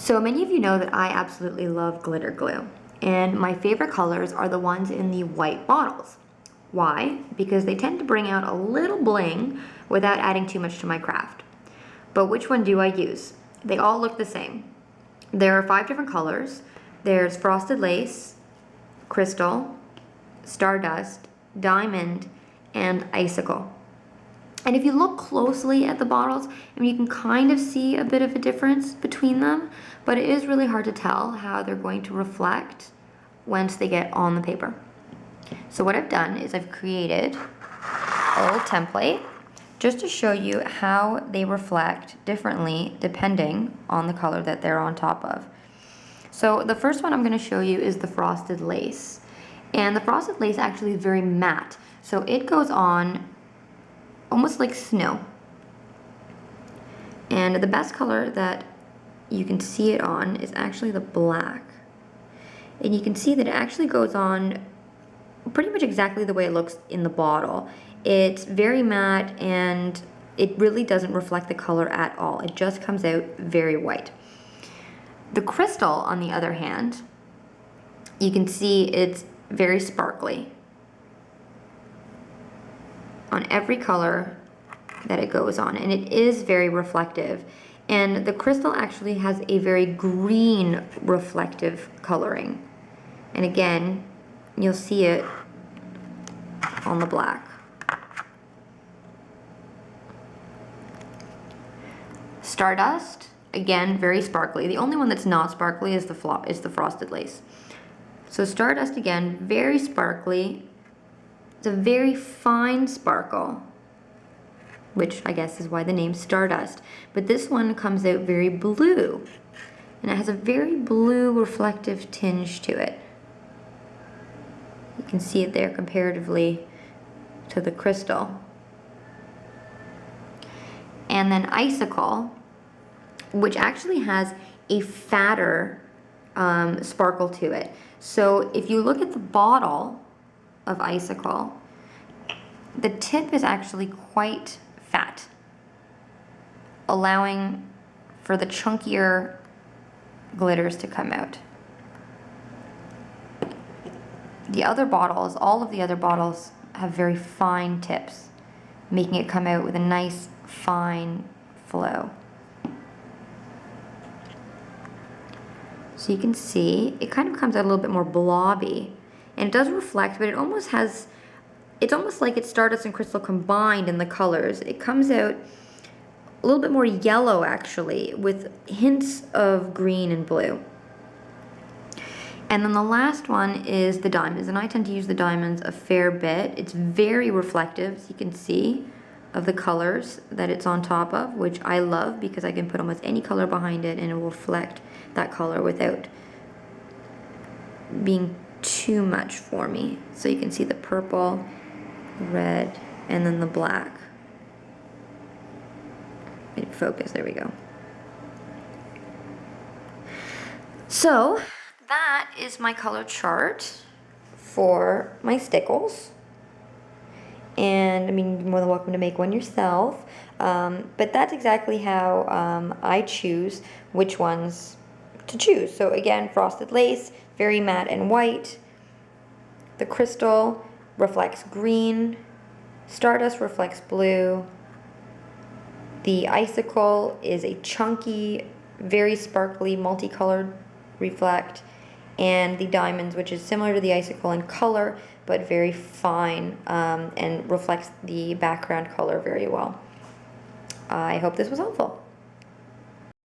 So many of you know that I absolutely love glitter glue, and my favorite colors are the ones in the white bottles. Why? Because they tend to bring out a little bling without adding too much to my craft. But which one do I use? They all look the same. There are 5 different colors. There's Frosted Lace, Crystal, Stardust, Diamond, and Icicle. And if you look closely at the bottles, you can kind of see a bit of a difference between them, but it is really hard to tell how they're going to reflect once they get on the paper. So what I've done is I've created a little template just to show you how they reflect differently depending on the color that they're on top of. So the first one I'm going to show you is the Frosted Lace. And the Frosted Lace actually is very matte, so it goes on almost like snow. And the best color that you can see it on is actually the black. And you can see that it actually goes on pretty much exactly the way it looks in the bottle. It's very matte and it really doesn't reflect the color at all. It just comes out very white. The Crystal, on the other hand, you can see it's very sparkly on every color that it goes on, and it is very reflective. And the Crystal actually has a very green reflective coloring, and again you'll see it on the black. Stardust, again, very sparkly. The only one that's not sparkly is the Frosted Lace. So Stardust, again, very sparkly. It's a very fine sparkle, which I guess is why the name Stardust. But this one comes out very blue, and it has a very blue reflective tinge to it. You can see it there comparatively to the Crystal. And then Icicle, which actually has a fatter sparkle to it. So if you look at the bottle of Icicle, the tip is actually quite fat, allowing for the chunkier glitters to come out. The other bottles, all of the other bottles, have very fine tips, making it come out with a nice fine flow. So you can see it kind of comes out a little bit more blobby, and it does reflect, but it almost has, it's almost like it's Stardust and Crystal combined in the colors. It comes out a little bit more yellow actually, with hints of green and blue. And then the last one is the diamonds, and I tend to use the diamonds a fair bit. It's very reflective, as you can see, of the colors that it's on top of, which I love because I can put almost any color behind it and it will reflect that color without being too much for me. So you can see the purple, red, and then the black. Focus, there we go. So that is my color chart for my Stickles. And I mean, you're more than welcome to make one yourself. But that's exactly how I choose which ones to choose. So again, Frosted Lace, very matte and white. The Crystal reflects green. Stardust reflects blue. The Icicle is a chunky, very sparkly, multicolored reflect. And the Diamonds, which is similar to the Icicle in color, but very fine and reflects the background color very well. I hope this was helpful.